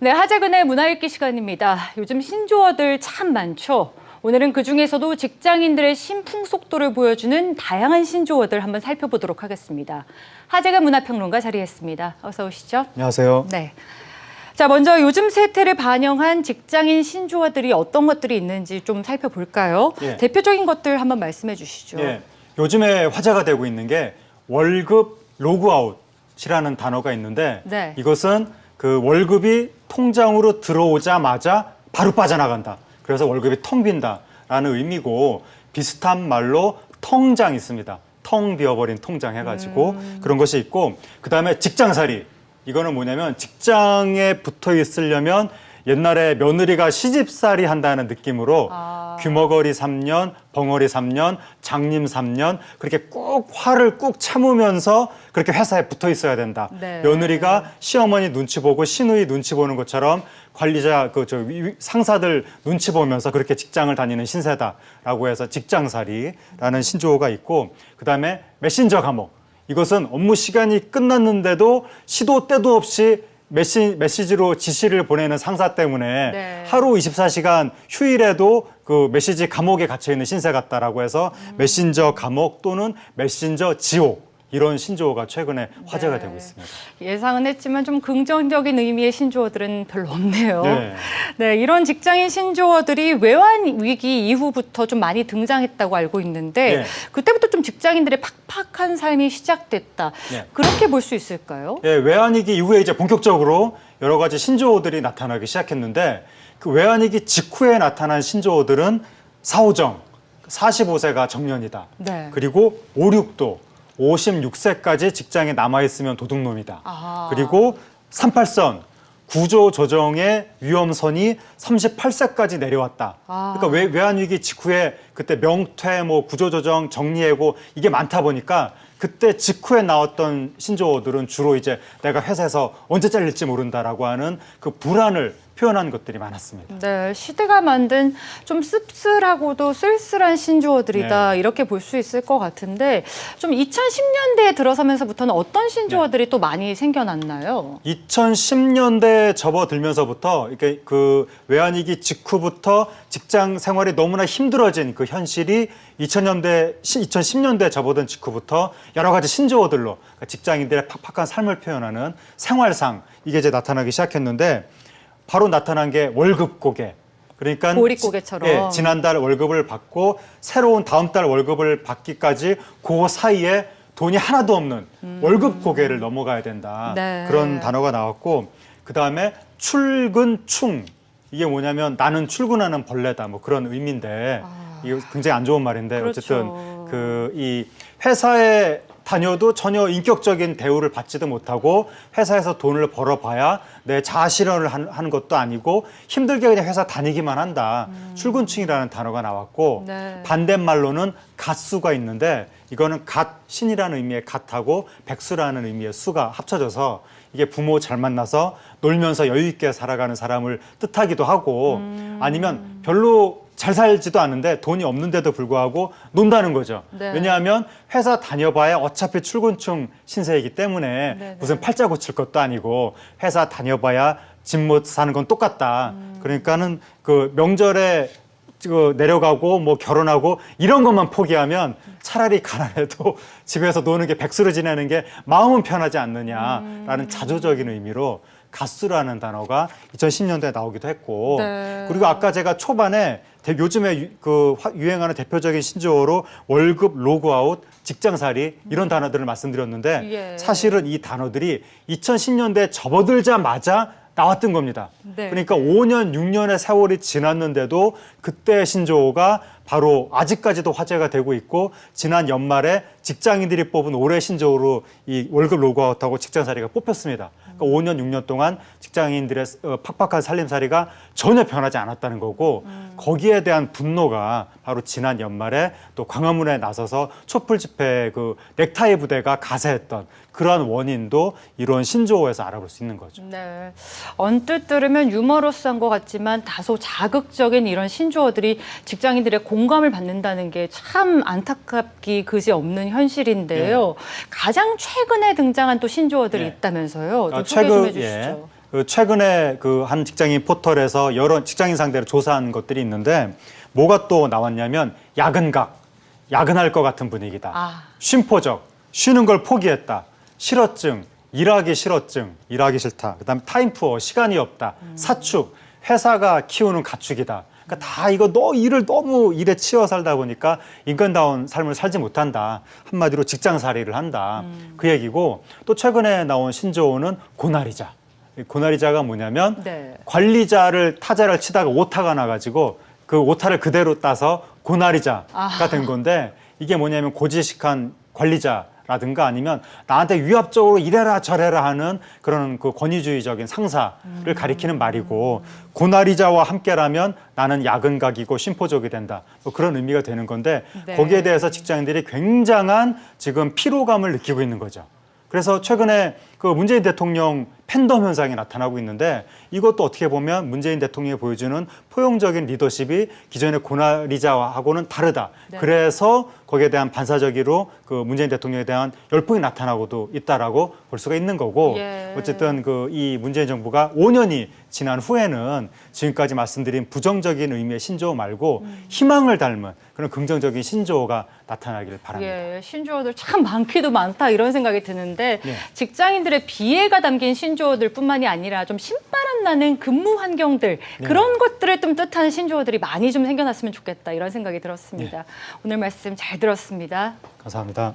네, 하재근의 문화읽기 시간입니다. 요즘 신조어들 참 많죠. 오늘은 그중에서도 직장인들의 신풍속도를 보여주는 다양한 신조어들 한번 살펴보도록 하겠습니다. 하재근 문화평론가 자리했습니다. 어서 오시죠. 안녕하세요. 네. 자, 먼저 요즘 세태를 반영한 직장인 신조어들이 어떤 것들이 있는지 좀 살펴볼까요? 예. 대표적인 것들 한번 말씀해 주시죠. 예, 요즘에 화제가 되고 있는 게 월급 로그아웃이라는 단어가 있는데 네. 이것은 그 월급이 통장으로 들어오자마자 바로 빠져나간다. 그래서 월급이 텅 빈다라는 의미고 비슷한 말로 통장 있습니다. 텅 비어버린 통장 해가지고 그런 것이 있고 그다음에 직장살이. 이거는 뭐냐면 직장에 붙어 있으려면 옛날에 며느리가 시집살이 한다는 느낌으로 귀머거리 3년, 벙어리 3년, 장님 3년 그렇게 꾹 화를 꾹 참으면서 그렇게 회사에 붙어 있어야 된다. 네. 며느리가 시어머니 눈치 보고 시누이 눈치 보는 것처럼 관리자 상사들 눈치 보면서 그렇게 직장을 다니는 신세다라고 해서 직장살이라는 신조어가 있고 그다음에 메신저 감옥. 이것은 업무 시간이 끝났는데도 시도 때도 없이 메시지로 지시를 보내는 상사 때문에 네. 하루 24시간 휴일에도 그 메시지 감옥에 갇혀 있는 신세 같다라고 해서 메신저 감옥 또는 메신저 지옥 이런 신조어가 최근에 화제가 되고 있습니다. 예상은 했지만 좀 긍정적인 의미의 신조어들은 별로 없네요. 네. 네, 이런 직장인 신조어들이 외환 위기 이후부터 좀 많이 등장했다고 알고 있는데 네. 그때부터 좀 직장인들의 팍팍한 삶이 시작됐다. 네. 그렇게 볼 수 있을까요? 예, 외환위기 이후에 이제 본격적으로 여러 가지 신조어들이 나타나기 시작했는데 그 외환위기 직후에 나타난 신조어들은 사오정, 45세가 정년이다. 네. 그리고 56도, 56세까지 직장에 남아있으면 도둑놈이다. 아하. 그리고 38선, 구조조정의 위험선이 38세까지 내려왔다. 그러니까 외환위기 직후에 그때 명퇴, 구조조정, 정리해고 이게 많다 보니까 그때 직후에 나왔던 신조어들은 주로 이제 내가 회사에서 언제 잘릴지 모른다라고 하는 그 불안을 표현한 것들이 많았습니다. 네, 시대가 만든 좀 씁쓸하고도 쓸쓸한 신조어들이다 네. 이렇게 볼 수 있을 것 같은데 좀 2010년대에 들어서면서부터는 어떤 신조어들이 또 많이 생겨났나요? 2010년대 접어들면서부터 이렇게 그 외환위기 직후부터 직장 생활이 너무나 힘들어진 그 현실이 2010년대 접어든 직후부터 여러 가지 신조어들로 그러니까 직장인들의 팍팍한 삶을 표현하는 생활상 이게 이제 나타나기 시작했는데 바로 나타난 게 월급 고개. 그러니까 보릿고개처럼. 예, 지난달 월급을 받고 새로운 다음 달 월급을 받기까지 그 사이에 돈이 하나도 없는 월급 고개를 넘어가야 된다. 네. 그런 단어가 나왔고 그다음에 출근충. 이게 뭐냐면 나는 출근하는 벌레다. 그런 의미인데 이게 굉장히 안 좋은 말인데 그렇죠. 어쨌든 그 이 회사에 다녀도 전혀 인격적인 대우를 받지도 못하고 회사에서 돈을 벌어봐야 내 자아 실현을 하는 것도 아니고 힘들게 그냥 회사 다니기만 한다. 출근충이라는 단어가 나왔고 네. 반대말로는 갓수가 있는데 이거는 갓, 신이라는 의미의 갓하고 백수라는 의미의 수가 합쳐져서 이게 부모 잘 만나서 놀면서 여유 있게 살아가는 사람을 뜻하기도 하고 아니면 별로 잘 살지도 않는데 돈이 없는데도 불구하고 논다는 거죠. 네. 왜냐하면 회사 다녀봐야 어차피 출근충 신세이기 때문에 네네. 무슨 팔자 고칠 것도 아니고 회사 다녀봐야 집 못 사는 건 똑같다. 그러니까는 그 명절에 내려가고 결혼하고 이런 것만 포기하면 차라리 가난해도 집에서 노는 게 백수로 지내는 게 마음은 편하지 않느냐라는 자조적인 의미로 갓수라는 단어가 2010년대에 나오기도 했고 네. 그리고 아까 제가 초반에 요즘에 유행하는 대표적인 신조어로 월급 로그아웃, 직장살이 이런 단어들을 말씀드렸는데 예. 사실은 이 단어들이 2010년대에 접어들자마자 나왔던 겁니다. 네. 그러니까 5년, 6년의 세월이 지났는데도 그때 신조어가 바로 아직까지도 화제가 되고 있고 지난 연말에 직장인들이 뽑은 올해 신조어로 이 월급 로그아웃하고 직장살이가 뽑혔습니다. 그러니까 5년, 6년 동안 직장인들의 팍팍한 살림살이가 전혀 변하지 않았다는 거고 거기에 대한 분노가 바로 지난 연말에 또 광화문에 나서서 촛불 집회 그 넥타이 부대가 가세했던 그러한 원인도 이런 신조어에서 알아볼 수 있는 거죠. 네, 언뜻 들으면 유머러스한 것 같지만 다소 자극적인 이런 신조어들이 직장인들의 공감을 받는다는 게 참 안타깝기 그지없는 현실인데요. 가장 최근에 등장한 또 신조어들이 네. 있다면서요. 좀 소개 좀 해주시죠. 최근에 그 한 직장인 포털에서 여러 직장인 상대로 조사한 것들이 있는데 뭐가 또 나왔냐면 야근각, 야근할 것 같은 분위기다. 쉼포적, 쉬는 걸 포기했다. 실어증, 일하기 싫어증, 일하기 싫다. 그다음에 타임푸어, 시간이 없다. 사축, 회사가 키우는 가축이다. 그러니까 다 이거 일을 너무 일에 치여 살다 보니까 인간다운 삶을 살지 못한다. 한마디로 직장살이를 한다. 그 얘기고 또 최근에 나온 신조어는 고나리자. 이 고나리자가 뭐냐면 네. 관리자를 타자를 치다가 오타가 나가지고 그 오타를 그대로 따서 고나리자가 된 건데 이게 뭐냐면 고지식한 관리자라든가 아니면 나한테 위압적으로 이래라 저래라 하는 그런 그 권위주의적인 상사를 가리키는 말이고 고나리자와 함께라면 나는 야근각이고 심포족이 된다. 뭐 그런 의미가 되는 건데 네. 거기에 대해서 직장인들이 굉장한 지금 피로감을 느끼고 있는 거죠. 그래서 최근에 그 문재인 대통령 팬덤 현상이 나타나고 있는데 이것도 어떻게 보면 문재인 대통령이 보여주는 포용적인 리더십이 기존의 고나리자하고는 다르다. 네. 그래서 거기에 대한 반사적으로 그 문재인 대통령에 대한 열풍이 나타나고도 있다라고 볼 수가 있는 거고 예. 어쨌든 그 이 문재인 정부가 5년이 지난 후에는 지금까지 말씀드린 부정적인 의미의 신조어 말고 희망을 닮은 그런 긍정적인 신조어가 나타나기를 바랍니다. 예, 신조어들 참 많기도 많다 이런 생각이 드는데 예. 직장인들의 비애가 담긴 신조어들뿐만이 아니라 좀 신바람 나는 근무 환경들 그런 것들을 좀 뜻하는 신조어들이 많이 좀 생겨났으면 좋겠다 이런 생각이 들었습니다. 오늘 말씀 잘 들었습니다. 감사합니다.